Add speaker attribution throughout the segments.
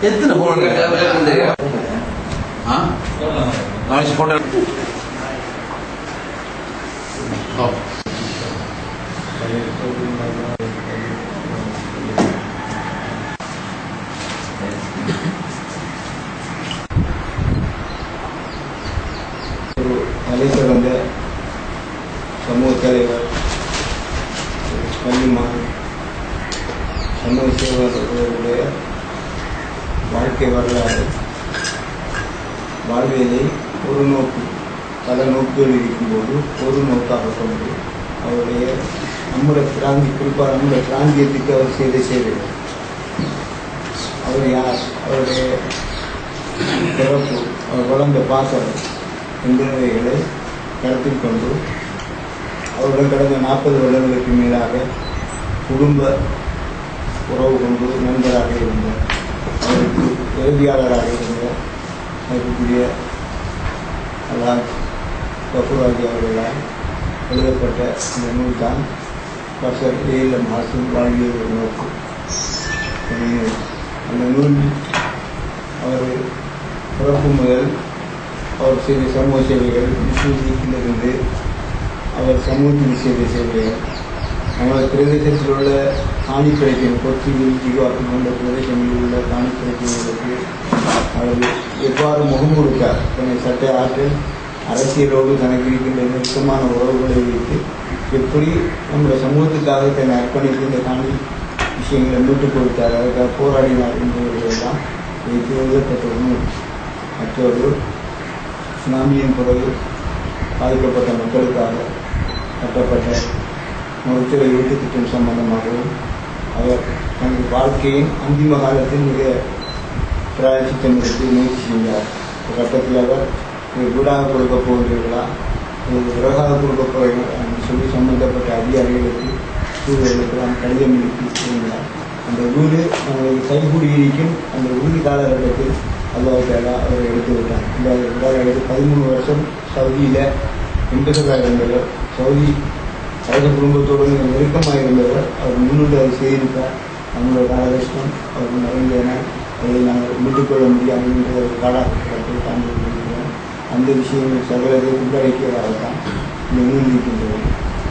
Speaker 1: எத்தனை போன
Speaker 2: தலைசிறந்த சமூக தலைவர் கல்விமான் சமூக சேவர்களுடைய வாழ்க்கை வரலாறு வாழ்வியலை ஒரு நோக்கு பல நோக்குகள் இருக்கும்போது ஒரு நோக்காக கொண்டு அவருடைய குறிப்பாக நம்முடைய பிராந்தியத்துக்கு அவர் செய்த சேவைகள் அவர் யார், அவருடைய பிறப்பு, அவர் வளர்ந்த பாசனம் என்பவைகளை கருத்தில் கொண்டு அவருடன் கடந்த 40 வருடங்களுக்கு மேலாக குடும்ப உறவு கொண்டு நண்பராக இருந்த அவருக்கு உதவியாளராக இருந்த அதற்குரிய அல்லாஹ் கஃபூராஜி அவர்களால் எழுதப்பட்ட இந்த நூல் தான் டாக்டர் ஏஎல்எம் ஹாசன் வாழ்வியல் ஒரு நோக்கு. அந்த நூல் அவர் பிறப்பு முதல் அவர் செய்த சமூக சேவைகள் முஸ்லீமிலிருந்து அவர் சமூகத்தில் செய்த சேவைகள் நமது பிரதேசத்தில் உள்ள காணி கிடைக்கும் கொச்சியில் ஜிவாக்கம் போன்ற பிரதேசங்களில் உள்ள காணி கிடைக்கிறவர்களுக்கு அவர் எவ்வாறு முகம் கொடுத்தார், தன்னை சட்ட ஆற்றல் அரசியலோடு தனக்கு இருக்கின்ற நெருக்கமான உறவுகளை வைத்து எப்படி நம்முடைய சமூகத்துக்காக தன்னை அர்ப்பணித்து இந்த காணி விஷயங்களை மீட்டுக் கொடுத்தார், அதற்காக போராடினார் என்பவர்களெல்லாம் வைத்து எழுதப்பட்ட நூல். மற்றொரு சுனாமியின் பிறகு பாதிக்கப்பட்ட மக்களுக்காக கட்டப்பட்ட மருத்துவ வீட்டு திட்டம் சம்பந்தமாகவும் அவர் தனது வாழ்க்கையின் அந்திம காலத்தில் மிக பிராயச்சித்தம் எடுத்து முயற்சி செய்தார். ஒரு கட்டத்தில் அவர் வீடாக கொடுக்க போகிறீர்களா, விறகாக கொடுக்க போகிறீர்களா என்று சொல்லி சம்பந்தப்பட்ட அதிகாரிகளுக்கு சூழலுக்கு கடிதம் எழுப்பி இருந்தார். அந்த வீடு நம்மளுக்கு கைகூடி இருக்கும் அந்த உறுதி காலகட்டத்தில் அல்லாஹ் அவர் எடுத்து விட்டார். இந்த 13 வருஷம் சவுதியில் இன்டர்வலாக இருந்தவர், சவுதி அரச குடும்பத்தோடு நெருக்கமாக இருந்தவர். அவர் முன்னிட்டு அதை செய்திருக்கார். நம்மளோட காலகஷ்டம் அவர் நிறைந்தன, அதை நாங்கள் மீட்டுக்கொள்ள முடியாது என்ற ஒரு காலகட்டத்தை தாண்டி கொண்டிருக்கிறோம். அந்த விஷயங்கள் சகலதை உள்ளடக்கியதாகத்தான் இந்த நூல் இருக்கின்றது.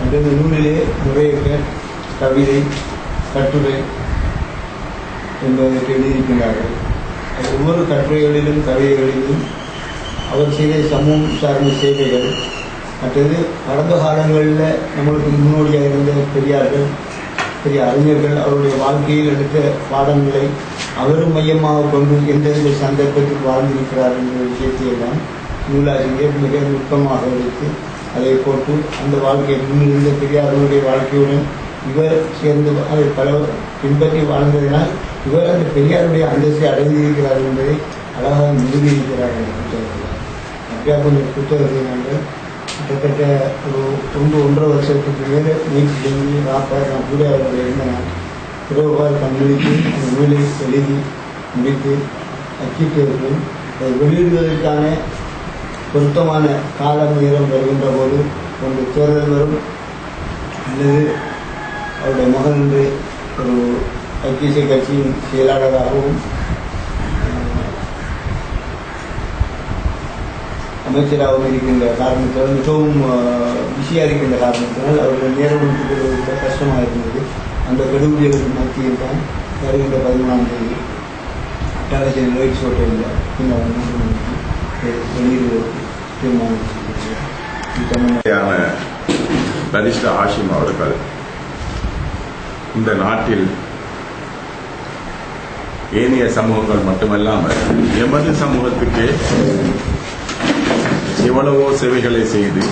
Speaker 2: அந்த நூலிலே நிறைய கவிதை, கட்டுரை என்பதற்கு எழுதியிருக்கின்றார்கள். ஒவ்வொரு கட்டுரைகளிலும் கவிதைகளிலும் அவர் செய்த சமூகம் சார்ந்த சேவைகள், மற்றது கடந்த காலங்களில் நம்மளுக்கு முன்னோடியாக இருந்த பெரியார்கள், பெரிய அறிஞர்கள் அவருடைய வாழ்க்கையில் எடுத்த பாடங்களை அவரும் மையமாக கொண்டு எந்தெந்த சந்தர்ப்பத்தில் வாழ்ந்திருக்கிறார் என்ற விஷயத்தை எல்லாம் நூலாசிரியர் மிக நுட்பமாக வைத்து அதை போட்டு அந்த வாழ்க்கையை முன்னிருந்த பெரியார்களுடைய வாழ்க்கையுடன் இவர் சேர்ந்து அதை பல பின்பற்றி வாழ்ந்ததினால் இவர் அந்த பெரியாருடைய அந்தஸ்தை அடைந்திருக்கிறார் என்பதை அழகாக நிரூபிக்கிறார் என்ற புத்தகத்தில். அப்படியா கொஞ்சம் புத்தகத்தை நாங்கள் கிட்டத்தட்ட ஒரு 1.5 வருஷத்துக்கு மேலே முயற்சி செஞ்சு நான் கூட அவர்கள் இருந்தேன். பிறகுவார் கண்களித்து அந்த நூலை எழுதி முடித்து அச்சிட்டு இருக்கும். அதை வெளியிடுவதற்கான பொருத்தமான காலம் நேரம் வருகின்ற போது ஒன்று தேர்தல் வரும், அல்லது அவருடைய மகன் என்று ஒரு ஐக்கிய கட்சியின் செயலாளராகவும் அமைச்சராகவும் இருக்கின்ற காரணத்தினால் மிகவும் பிஸியாக இருக்கின்ற காரணத்தினால் அவர்கள் நேரம் எடுத்துக்கொள்வது கஷ்டமாக இருந்தது. அந்த கெடுபிடிகளுக்கு மத்தியில் தான் வருகின்ற 13ஆம் தேதி அட்டாளத்தில் லைட்ஸ் ஹோட்டலில் பின்னர் 3 மணிக்கு வெளியிடுவதற்கு தீர்மானம் செய்திருக்கிறார்.
Speaker 3: பரிஸ்டர் ஹாஷிம் அவர்கள் இந்த நாட்டில் ஏனைய சமூகங்கள் மட்டுமல்லாமல் எமது சமூகத்துக்கே எவ்வளவோ சேவைகளை செய்து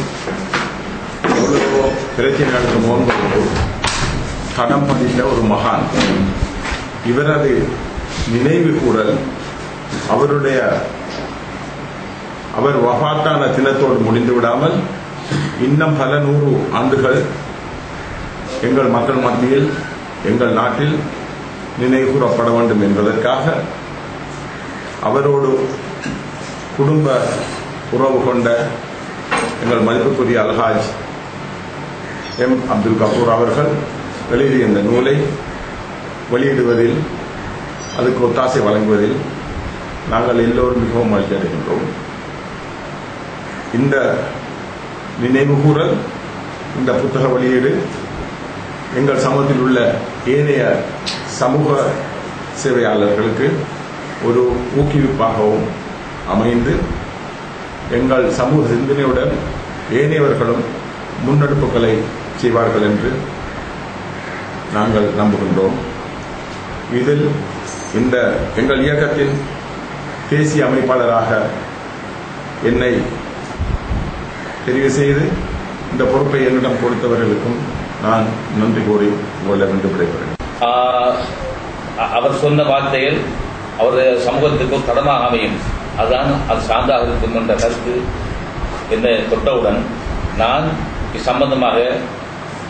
Speaker 3: எவ்வளவோ பிரச்சனைகளுக்கு முகங்கொண்டு கடம் பதித்த ஒரு மகான். இவரது நினைவு கூறல் அவர் வஃபாத்தான தினத்தோடு முடிந்து விடாமல் இன்னும் பல 100 ஆண்டுகள் எங்கள் மக்கள் மத்தியில் எங்கள் நாட்டில் நினைவு கூறப்பட வேண்டும் என்பதற்காக அவரோடு குடும்ப உறவு கொண்ட எங்கள் மதிப்புக்குரிய அல்ஹாஜ் எம் அப்துல் கபூர் அவர்கள் எழுதிய இந்த நூலை வெளியிடுவதில் அதுக்கு ஒத்தாசை வழங்குவதில் நாங்கள் எல்லோரும் மிகவும் மகிழ்ச்சி அடைகின்றோம். இந்த நினைவுகூறல், இந்த புத்தக வெளியீடு எங்கள் சமூகத்தில் உள்ள ஏனைய சமூக சேவையாளர்களுக்கு ஒரு ஊக்குவிப்பாகவும் அமைந்து எங்கள் சமூக சிந்தனையுடன் ஏனையவர்களும் முன்னெடுப்புகளை செய்வார்கள் என்று நாங்கள் நம்புகின்றோம். இதில் இந்த எங்கள் இயக்கத்தின் தேசிய அமைப்பாளராக என்னை தெரிவு செய்து இந்த பொறுப்பை என்னிடம் கொடுத்தவர்களுக்கும் நான் நன்றி கூறி உங்களிடமிருந்து விடைபெறுகிறேன்.
Speaker 1: அவர் சொன்ன வார்த்தைகள் அவருடைய சமூகத்துக்கும் தடமாக அமையும், அதுதான் அது சார்ந்தாக இருக்கும் என்ற கருத்து என்னை தொட்டவுடன் நான் சம்பந்தமாக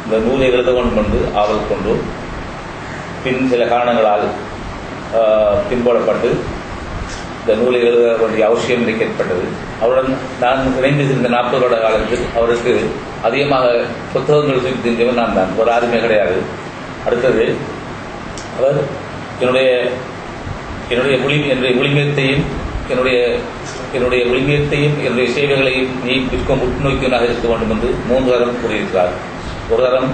Speaker 1: இந்த நூலை எழுத வேண்டும் என்று ஆவல் கொண்டு பின் சில காரணங்களால் பின்போடப்பட்டு இந்த நூலை எழுத வேண்டிய அவசியம் எனக்கு ஏற்பட்டது. அவருடன் நான் இணைந்திருந்த 40 வருட காலத்தில் அவருக்கு அதிகமாக புத்தகங்கள் தூக்கி தெரிஞ்சவன் நான் தான், ஒரு ஆளுமே கிடையாது. அடுத்தது அவர் என்னுடைய ஒளிமையத்தையும் என்னுடைய சேவைகளையும் நீ விற்க முன்னோக்கியவனாக இருக்க வேண்டும் என்று 3 தரம் கூறியிருக்கிறார். ஒரு தரம்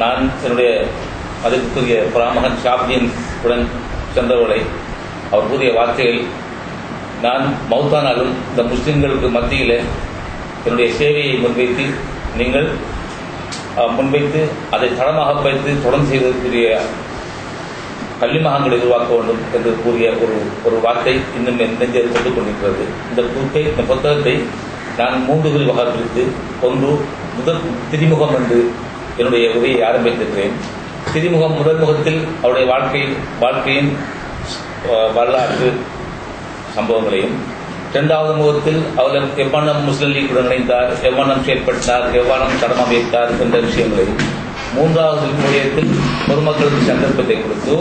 Speaker 1: நான் என்னுடைய அதற்குரிய பிராமகன் ஷாப்ஜியின் உடன் சென்றவர்களை அவர் கூறிய வார்த்தைகள், நான் மௌத்தானாலும் இந்த முஸ்லிம்களுக்கு மத்தியில் என்னுடைய சேவையை முன்வைத்து அதை தளமாக வைத்து தொடர்ந்து செய்வதற்குரிய கல்விமகங்களை உருவாக்க வேண்டும் என்று கூறிய ஒரு வார்த்தை இன்னும் என் நெஞ்சில் கொண்டு கொண்டிருக்கிறது. இந்த புத்தகத்தை நான் 3 வகைப்படுத்தி ஒன்று முதல் திரிமுகம் என்று என்னுடைய உரையை ஆரம்பித்திருக்கிறேன். திரிமுகம் முதல் முகத்தில் அவருடைய வாழ்க்கையின் வரலாற்று சம்பவங்களையும், 2வது முகத்தில் அவர் எவ்வண்ணம் முஸ்லிம் லீக்குடன் இணைந்தார், எவ்வண்ணம் செயல்பட்டார், எவ்வண்ணம் தடமமைத்தார் என்ற விஷயங்களையும், 3வது முறையத்தில் பொதுமக்களுக்கு சந்தர்ப்பத்தை கொடுத்து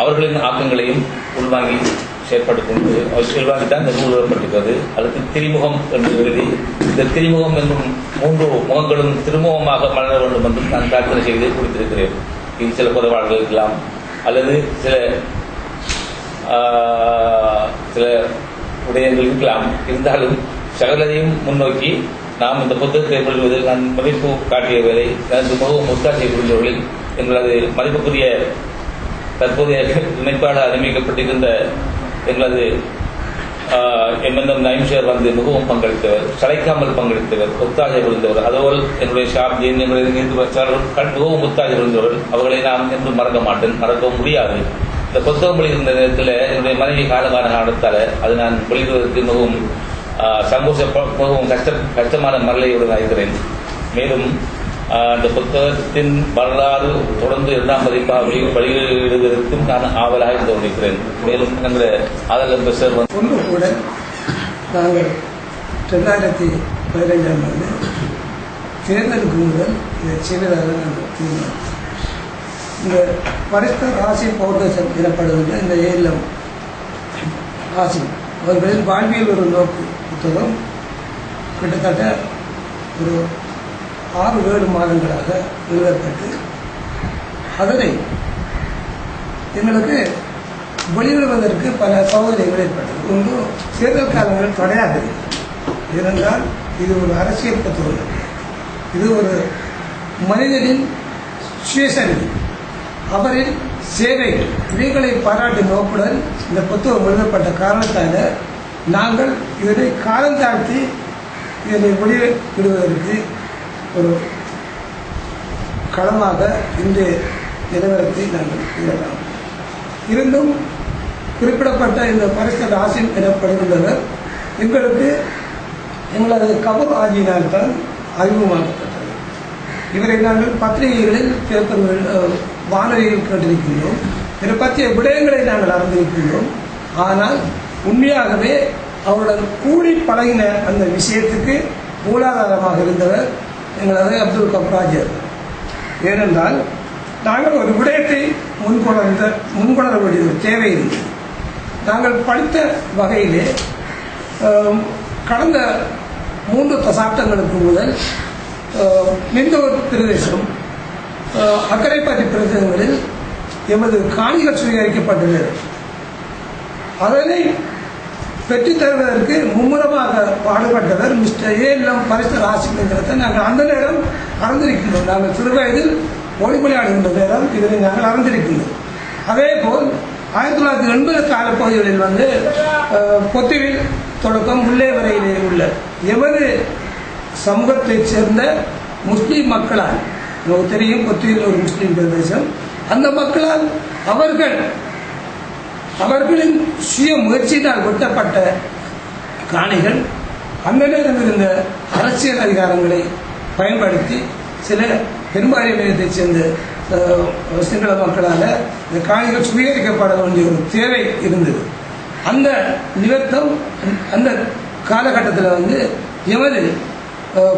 Speaker 1: அவர்களின் ஆக்கங்களையும் உள்வாங்கி செயற்பட்டுக் கொண்டு செல்வாங்கித்தான் இந்த நூல் எழுதப்பட்டிருக்கிறது. அதுக்கு திரிமுகம் என்று எழுதி இந்த திரிமுகம் என்னும் 3 முகங்களும் திருமுகமாக மலர வேண்டும் என்று நான் பிரார்த்தனை செய்து கொடுத்திருக்கிறேன். இது சில குறைபாடுகள் இருக்கலாம், அல்லது சில விடயங்கள் இருக்கலாம். இருந்தாலும் சகலதையும் முன்னோக்கி நாம் இந்த புத்தகத்தை எழுதுவதில் நான் மதிப்பு காட்டிய வேலை எனது மிகவும் ஒத்தாசை புரிந்தவர்களில் எங்களது மதிப்புக்குரிய தற்போதைய இணைப்பாளர் நியமிக்கப்பட்டிருந்த எங்களது எம்என்எம் நைம்ஷர் வந்து மிகவும் பங்களித்தவர், சளைக்காமல் பங்களித்தவர், ஒத்தாசை புரிந்தவர். அதோடு என்னுடைய ஷாப் மிகவும் ஒத்தாசை புரிந்தவர்கள். அவர்களை நாம் என்றும் மறக்கவும் முடியாது. இந்த புத்தகம் வெளியிருந்த நேரத்தில் என்னுடைய மனைவி காலமான காரணத்தால் அது நான் வெளியிடுவதற்கு மிகவும் கஷ்டமான மரலையுடன் ஆகிறேன். மேலும் இந்த புத்தகத்தின் வரலாறு தொடர்ந்து 2ஆம் பதிப்பாக வெளியிடுவதற்கும் நான் ஆவலாக இருந்து கொண்டிருக்கிறேன். மேலும் எங்களுடைய ஆதரவு பேசர்
Speaker 4: ஒன்று கூட நாங்கள் 2015ஆம் ஆண்டு தேர்தலுக்கு முதல் இதை செய்வதாக நாங்கள் தீர்மானம். இந்த பரிஸ்தர் ஆசிம் பௌர்ணசம் எனப்படுகின்ற இந்த ஏலம் ஆசிம் அவர்களின் வாழ்வியல் ஒரு நோக்கு புத்தகம் கிட்டத்தட்ட ஒரு 6-7 மாதங்களாக எழுதப்பட்டு அதனை எங்களுக்கு வெளியிடுவதற்கு பல சோதனைகள் ஏற்பட்டது. ஒன்று, தேர்தல் காலங்கள் தடையாது. ஏனென்றால் இது ஒரு அரசியல் புத்தகம், இது ஒரு மனிதனின் சுயசரிதை, அவரின் சேவைகள், இவைகளை பாராட்டும் நோக்குடன் இந்த புத்தகம் எழுதப்பட்ட காரணத்தால் நாங்கள் இதனை காலம் தாழ்த்தி இதனை வெளியிடுவதற்கு ஒரு களமாக இன்றைய நிலவரத்தை நாங்கள் இதெல்லாம் இருந்தும் குறிப்பிடப்பட்ட இந்த பரிஸ்தர் ஆசிம் எனப்படுகின்றவர் எங்களுக்கு எங்களது கபர் ஆஜியினால் தான் அறிமுகமாக்கப்பட்டது. இவரை நாங்கள் பத்திரிகைகளில் பேப்பர்கள் வானொலியில் கேட்டிருக்கின்றோம், இதை பற்றிய விடயங்களை நாங்கள் அறிந்திருக்கின்றோம். ஆனால் உண்மையாகவே அவருடன் கூடி பழகின அந்த விஷயத்துக்கு மூலாதாரமாக இருந்தவர் எங்களது அப்துல் கப்ராஜர். ஏனென்றால் நாங்கள் ஒரு விடயத்தை முன்கொணர வேண்டிய தேவை இருந்தது. நாங்கள் படித்த வகையிலே கடந்த 3 தசாப்தங்களுக்கு முதல் மிந்தூர் பிரதேசம், அக்கரைப்பட்டி பிரதேசங்களில் எமது காணிகள் சுவீகரிக்கப்பட்டது. அதனை பெற்றுத் தருவதற்கு மும்முரமாக பாடுபட்டவர் மிஸ்டர் ஏஎல்எம் பரிசுத்தர் ஹாசிம் என்கிறத நாங்கள் அந்த நேரம் அறிந்திருக்கின்றோம். நாங்கள் சிறு வயதில் ஒளிமொழியாடுகின்ற நேரம் இதனை நாங்கள் அறிந்திருக்கின்றோம். அதே போல் 1980 காலப்பகுதிகளில் பொத்துவில் தொடக்கம் உள்ளே வரையிலே உள்ள எமது சமூகத்தைச் சேர்ந்த முஸ்லீம் மக்களால், நமக்கு தெரியும் பொத்துவில் ஒரு முஸ்லீம் பிரதேசம், அந்த மக்களால் அவர்களின் சுய முயற்சியினால் வெட்டப்பட்ட காணிகள் அந்த நேரம் இருந்த அரசியல் அதிகாரங்களை பயன்படுத்தி சில பெரும்பான்மையத்தைச் சேர்ந்த சிங்கள மக்களால் இந்த காணிகள் சுவீகரிக்கப்பட வேண்டிய ஒரு தேவை இருந்தது. அந்த நிமித்தம் அந்த காலகட்டத்தில் எமது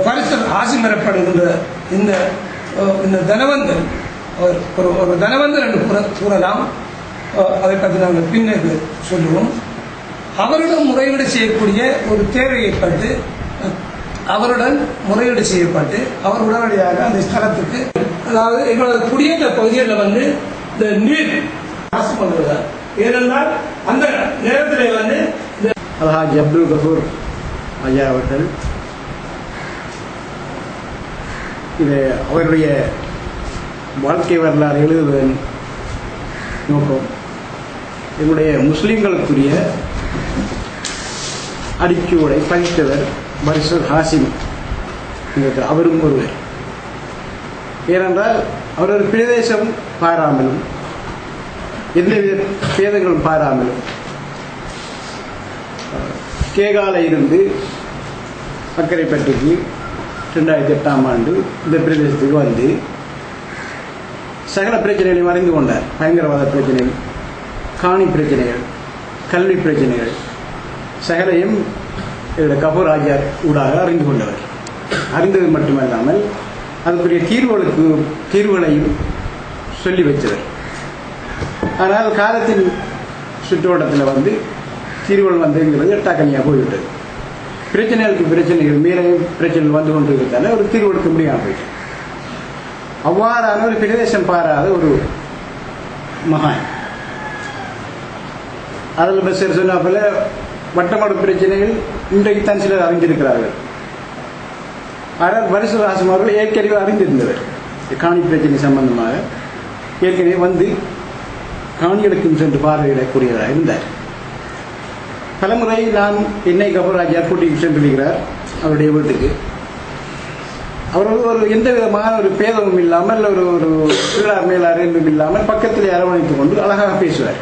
Speaker 4: பரிசுத்தர் ஹாசிம் பெறப்படுகின்ற இந்த தனவந்தர் ஒரு தனவந்தர் என்று கூறலாம். அதை பற்றி நாங்கள் பின்னர் சொல்லுவோம். அவரிடம் முறையீடு செய்யக்கூடிய ஒரு தேவையைப்பட்டு அவருடன் முறையீடு செய்யப்பட்டு அவர் உடனடியாக அந்த ஸ்தலத்துக்கு, அதாவது எங்களது குடியேற்ற பகுதிகளில் இந்த நீர் மாசு பண்ணுவதால், ஏனென்றால் அந்த நேரத்தில்
Speaker 5: அல்ஹாஜ் அப்துல் கஃபூர் ஐயா அவர்கள் இது அவருடைய வாழ்க்கை வரலாறு எழுதுவதன் நோக்கம் என்னுடைய முஸ்லீம்களுக்குரிய அடிச்சுவடை பதித்தவர் பரிசுத்தர் ஹாசிம். அவரும் ஒருவர். ஏனென்றால் அவர் ஒரு பிரதேசம் பாராமலும் எந்தவித பேதங்களும் பாராமலும் கேகால இருந்து அக்கரைப்பட்டிக்கு 2008ஆம் ஆண்டு இந்த பிரதேசத்துக்கு சகல பிரச்சனைகளையும் அறிந்து கொண்டார். பயங்கரவாத பிரச்சனை, காணி பிரச்சனைகள், கல்வி பிரச்சனைகள் சகலையும் கபூர் ஆஜார் ஊடாக அறிந்து கொண்டவர். அறிந்தது மட்டுமல்லாமல் அதுக்குரிய தீர்வுகளையும் சொல்லி வைத்தவர். ஆனால் காலத்தின் சுற்றோட்டத்தில் தீர்வுகள் வந்ததுங்கிறது எட்டாக்கனியாக போய்விட்டது. பிரச்சனைகளுக்கு பிரச்சனைகள் மேலே பிரச்சனைகள் வந்து கொண்டிருக்கிறதால ஒரு தீர்வு எடுக்க முடியாமல் போயிட்டு, அவ்வாறான ஒரு பிரதேசம் பாராத ஒரு மகான். அதில் பஸ்ஸர் சொன்னாப்பில் வட்டமடு பிரச்சனைகள் இன்றைக்கு தான் சிலர் அறிந்திருக்கிறார்கள். ஆனால் பரிசுத்தர் ஹாசிம் அவர்கள் ஏற்கனவே அறிந்திருந்தவர். காணி பிரச்சனை சம்பந்தமாக ஏற்கனவே காணிகளுக்கும் சென்று பார்வையிடக்கூடியவராக இருந்தார். பலமுறை நான் என்னை கபூராஜியார் கூட்டிட்டு சென்றிருக்கிறார் அவருடைய வீட்டுக்கு. அவர்கள் ஒரு எந்த விதமான ஒரு பேதமும் இல்லாமல் ஒரு கீழார் மேலார் என்றும் இல்லாமல் பக்கத்தில் அரவணைத்துக் கொண்டு அழகாக பேசுவார்.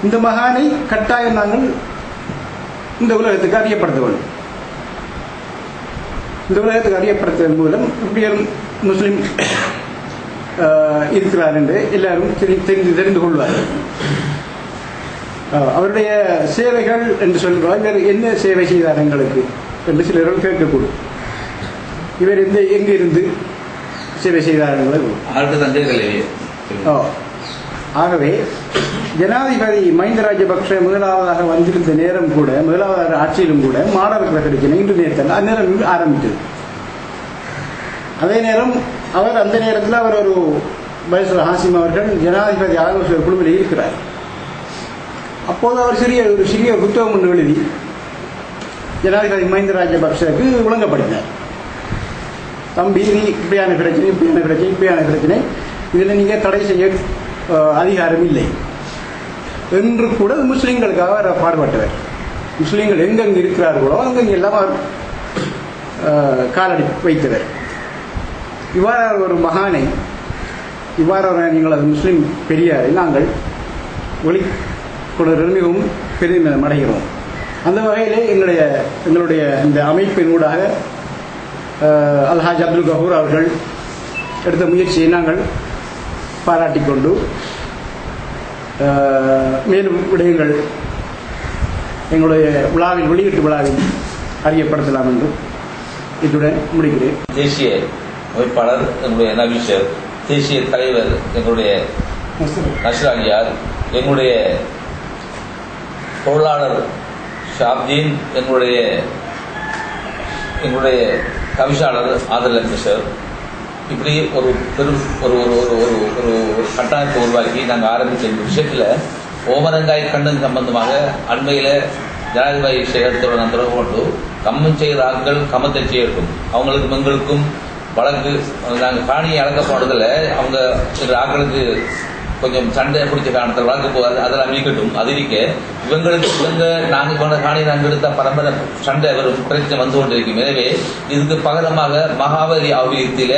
Speaker 5: இந்த மகானை கட்டாயம் நாங்கள் இந்த உலகத்துக்கு அறியப்படுத்த வேண்டும். இந்த உலகத்துக்கு அறியப்படுத்துவதன் மூலம் முஸ்லிம் இருக்கிறார் என்று எல்லாரும் தெரிந்து கொள்வார்கள். அவருடைய சேவைகள் என்று சொல்வார். இவர் என்ன சேவை செய்தார் எங்களுக்கு என்று சிலர்கள் கேட்கக்கூடும். இவர் எங்கே இருந்து சேவை செய்தார்கள். ஆகவே ஜனாதிபதி மஹிந்த ராஜபக்ஷ முதலாவதாக வந்திருந்த நேரம் கூட, முதலாவது ஆட்சியிலும் கூட மாடல் பிரச்சனை இன்று நேரத்தில் அந்நேரம் ஆரம்பித்தது. அதே நேரம் அந்த நேரத்தில் அவர் ஒரு பரிசுத்தர் ஹாசிம் அவர்கள் ஜனாதிபதி ஆலோசனை குழுவில் இருக்கிறார். அப்போது அவர் ஒரு சிறிய புத்தகம் ஒன்று எழுதி ஜனாதிபதி மஹிந்த ராஜபக்ஷவுக்கு விளங்கப்படுத்தினார். தம்பி, நீ இப்படியான பிரச்சனை இதில் நீங்கள் தடை செய்ய அதிகாரம் இல்லை என்று கூட முஸ்லீம்களுக்காக அவர் பாடுபட்டவர். முஸ்லீம்கள் எங்கெங்கு இருக்கிறார்களோ அங்கெங்கே எல்லாம் அவர் காலடி வைத்தவர். இவ்வாறு ஒரு மகானை, இவ்வாறு நீங்கள் அது முஸ்லீம் பெரியாரை நாங்கள் வெளிக்கொணர்வு மிகவும் பெருமிதம் அடைகிறோம். அந்த வகையிலே எங்களுடைய இந்த அமைப்பின் ஊடாக அல்ஹாஜ் அப்துல் கஃபூர் அவர்கள் எடுத்த முயற்சியை நாங்கள் பாராட்டிக்கொண்டு மேலும் விடயங்கள் எங்களுடைய வெளியீட்டு விழாவில் அறியப்படுத்தலாம் என்று இத்துடன் முடிக்கிறேன்.
Speaker 1: தேசிய அமைப்பாளர் எங்களுடைய நவீஷர், தேசிய தலைவர் எங்களுடைய நஸ்ரானியார், எங்களுடைய பொருளாளர் ஷாப்தீன், எங்களுடைய கவிஷாளர் ஆதல் சார், இப்படி ஒரு பெரும் ஒரு ஒரு ஒரு ஒரு கட்டமைப்பை உருவாக்கி நாங்கள் ஆரம்பித்த இந்த விஷயத்தில் ஓமரங்காய் கண்ணன் சம்பந்தமாக அண்மையில ஜனாதிபதி சேகரத்தோட நான் தொடர்பு கொண்டு கம்மம் செய்கிற ஆட்கள் கம்மத்தை செய்யட்டும், அவங்களுக்கும் எங்களுக்கும் வழக்கு நாங்கள் காணியை அடக்க போனதில் அவங்க ஆட்களுக்கு கொஞ்சம் சண்டை பிடிச்ச காரணத்தில் வழக்கு போகாது, அதெல்லாம் நீக்கட்டும். அது இருக்க இவங்க நாங்கள் போன காணியை நாங்கள் எடுத்த பரம்பரை சண்டை வரும் பிரச்சனை வந்து கொண்டிருக்கும். எனவே இதுக்கு பகரமாக மகாவலி அபிவிருத்தியில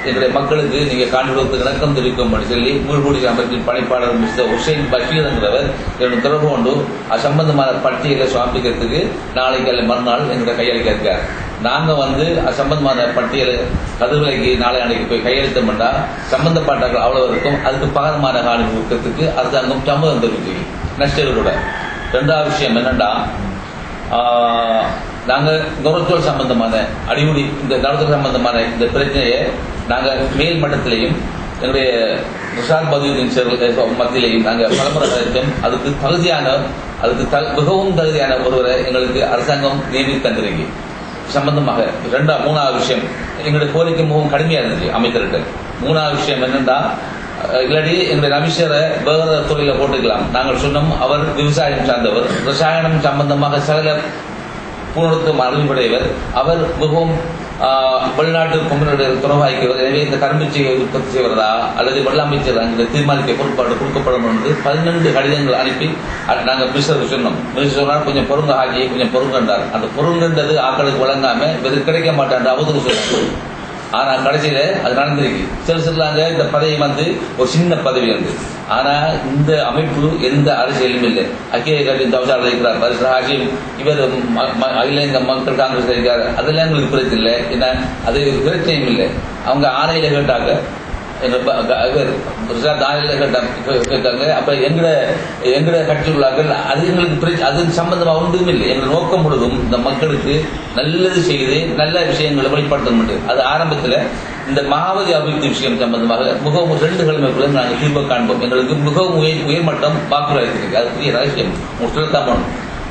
Speaker 1: எங்களுடைய மக்களுக்கு நீங்க காணி கொடுத்து இணக்கம் தெரிவிக்கும் சொல்லி மூழ்குடி அமைப்பின் பணிப்பாளர் மிஸ்டர் ஹுசைன் பஷீர் என்கிறவர் என்னுடைய தொடர்பு கொண்டு அசம்பந்தமான பட்டியலை சமர்ப்பிக்கிறதுக்கு நாளைக்கு அல்ல மறுநாள் எங்களுடைய கையளிக்க இருக்கார். நாங்க அசம்பந்தமான பட்டியல் கதிர்விலைக்கு நாளை அன்னைக்கு போய் கையெழுத்தோம்னா சம்பந்தப்பட்டார்கள் அவ்வளவு இருக்கும். அதுக்கு பகரமான காணி கொடுக்கறதுக்கு அரசாங்கம் சம்மதம் தெரிவிச்சு நஷ்டங்களோட. ரெண்டாவது விஷயம் என்னன்னா, நாங்க நுரத்தோல் சம்பந்தமான அடிமுடி இந்த நுரத்தோல் சம்பந்தமான இந்த பிரச்சனையை நாங்க மேல் மட்டத்திலையும் எங்களுடைய ரிஷாத் பதிவுதீன் மத்தியிலையும் நாங்க பலமுறை கழித்தோம். அதுக்கு மிகவும் தகுதியான ஒருவரை எங்களுக்கு அரசாங்கம் நியமித்து தந்திருக்கு. சம்பந்தமாக மூணாவது விஷயம் எங்களுடைய கோரிக்கை மிகவும் கடுமையா இருந்துச்சு அமைச்சர்கிட்ட. மூணாவது விஷயம் என்னன்னா, இல்லாடி எங்களுடைய நபிஷரை வேற தொழில போட்டுக்கலாம். நாங்கள் சொன்னோம், அவர் விவசாயம் சார்ந்தவர், ரசாயனம் சம்பந்தமாக சகல பூர்ணத்துவம் அறிவுடையவர், அவர் மிகவும் வெளிநாட்டு கும்பலுடைய துறவாய்க்கவர். எனவே இந்த கரும்புச்சியை உற்பத்தி செய்வதா அல்லது வெள்ளாமைச்சர் அங்கே தீர்மானிக்க பொறுப்பாடு கொடுக்கப்படும் என்று 12 கடிதங்கள் அனுப்பி நாங்கள் மினிஸ்டருக்கு சொன்னோம். மினிஸ்டர் சொன்னால் கொஞ்சம் பொருங்க ஆகியை கொஞ்சம் பொருங்கண்டார். அந்த பொருங்கன்றது ஆக்களுக்கு வழங்காம இது கிடைக்க மாட்டான் அவதூறு சொன்னாங்க. ஆனா கடைசியில அது நடந்திருக்கு. சிலங்க இந்த பதவி ஒரு சின்ன பதவி ஆனா இந்த அமைப்பு எந்த அரசியலும் இல்லை. அகில கட்சி தவசாளர் இருக்கிறார், பரிசு ஹாஷிம், இவர் அகில இந்த மக்கள் காங்கிரஸ் இருக்கிறார். அதெல்லாம் எங்களுக்கு பிரச்சனை இல்லை. ஏன்னா அது பிரச்சனையும் இல்லை. அவங்க ஆணையில கேட்டாங்க, அப்ப எங்கட கட்சி உள்ளார்கள் அது எங்களுக்கு அது சம்பந்தமா ஒன்றும் இல்லை. எங்கள் நோக்கம் முழுதும் இந்த மக்களுக்கு நல்லது செய்து நல்ல விஷயங்களை வெளிப்படுத்த. அது ஆரம்பத்தில் இந்த மகாவதி அபிவிருத்தி விஷயம் சம்பந்தமாக மிகவும் 2 கிழமைக்குள்ள நாங்கள் தீர்வு காண்போம். எங்களுக்கு மிகவும் உயர்மட்டம் வாக்குறுதி. அது பெரிய ரகசியம் சொல்லத்தான்.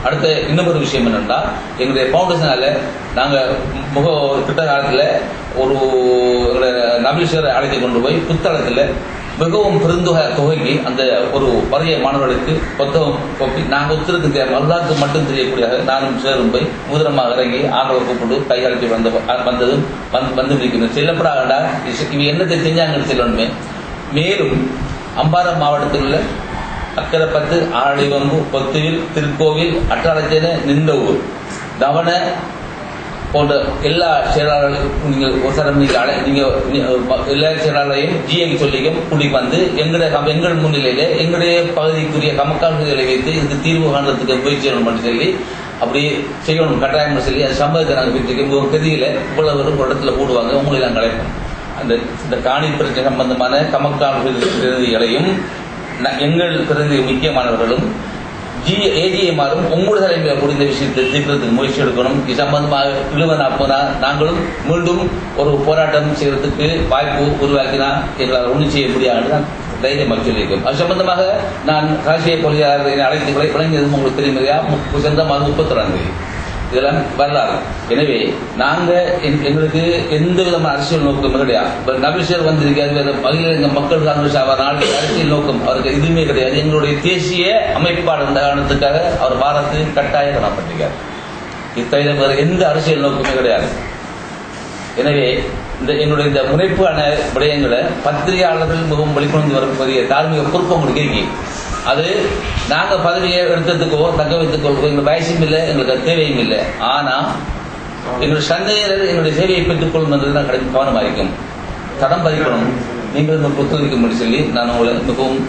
Speaker 1: அடுத்த இன்னொரு விஷயம் என்னன்னா, எங்களுடைய பவுண்டேஷனால நாங்க கிட்ட காலத்துல ஒரு நபீஷரை அழைத்து கொண்டு போய் புத்தகத்துல மிகவும் பெருந்தொகைக்கு அந்த ஒரு வறிய மாணவர்களுக்கு புத்தகம் கோப்பி நாங்கள் ஒத்துருக்கு மருதாக்கு மட்டும் தெரியக்கூடிய நானும் சேரும் போய் முதலமாக இறங்கி ஆக்களை கூப்பிட்டு கையாளி வந்ததும் வந்து நிற்கணும். செல்லப்படாண்டா இவ என்னத்தை செஞ்சாங்கன்னு சொல்லணுமே. மேலும் அம்பாறை மாவட்டத்தில் உள்ள அக்கரைப்பத்து, ஆழிவம்பு, பொத்துவில், திருக்கோவில், அட்டாளச்சேன, நின்றவூர், தவண போன்ற எல்லா செயலாளர்களுக்கும் நீங்கள் எல்லா செயலாளரையும் ஜிஐக்கு சொல்லிக்கும் கூட்டி எங்கள் முன்னிலையில எங்களுடைய பகுதிக்குரிய கமக்கால்களை வைத்து இது தீர்வு காண்றதுக்கு முயற்சி செய்யணும் சொல்லி அப்படி செய்யணும் கட்டாயம் சொல்லி அது சம்பவத்தை நாங்கள் வீட்டுக்கு ஒரு கதியில இவ்வளவு ஒரு இடத்துல போடுவாங்க. உங்களை நாங்கள் அழைப்போம். இந்த காணி பிரச்சனை சம்பந்தமான கமக்கால் பிரதிநிதிகளையும் எங்கள் பிரதிநிதி முக்கியமானவர்களும் ஏஜிஎம்ஆரும் உங்களுடைய தலைமையில் முடிந்த விஷயத்தை தீர்க்கிறதுக்கு முயற்சி எடுக்கணும். இது சம்பந்தமாக இழுவனா போனா நாங்களும் மீண்டும் ஒரு போராட்டம் செய்யறதுக்கு வாய்ப்பு உருவாக்கினா எங்களால் ஒன்றும் செய்ய முடியாது தைரியமாக சொல்லியிருக்கோம். அது சம்பந்தமாக நான் ராஜ்ய பொறியாளரை அழைத்து வழங்கியதும் உங்களுக்கு தெரியும் இல்லையா, சொந்தமாக 32 இதெல்லாம் வரலாறு. எனவே நாங்க எங்களுக்கு எந்த விதமான அரசியல் நோக்கம் கிடையாது. நபீஷர் வந்திருக்காரு மகிழ மக்கள் காங்கிரஸ் நாளைக்கு அரசியல் நோக்கம் அவருக்கு எதுவுமே கிடையாது. எங்களுடைய தேசிய அமைப்பாளர் என்ற காரணத்துக்காக அவர் பாரத்து கட்டாயம் காணப்பட்டிருக்கார். இத்தகைய வேறு எந்த அரசியல் நோக்கமே கிடையாது. எனவே என்னுடைய இந்த முனைப்பான விடயங்களை பத்திரிகையாளர்கள் மிகவும் வெளிக்கொண்டு வரக்கூடிய தார்மீக பொறுப்பு உங்களுக்கு இருக்கு. அது நாங்க பதவியை எடுத்ததுக்கோ தக்க வைத்துக் கொள்வோ எங்களுக்கு வயசும் இல்லை, எங்களுக்கு தேவையும் இல்லை. ஆனா எங்களுடைய சந்தையினர் எங்களுடைய சேவையை பெற்றுக் கொள்ளும் என்றது கவனமாக இருக்கும். தடம் பதிக்கணும். நீங்கள் ஒத்துழைக்கும்படி சொல்லி நான் உங்களை மிகவும்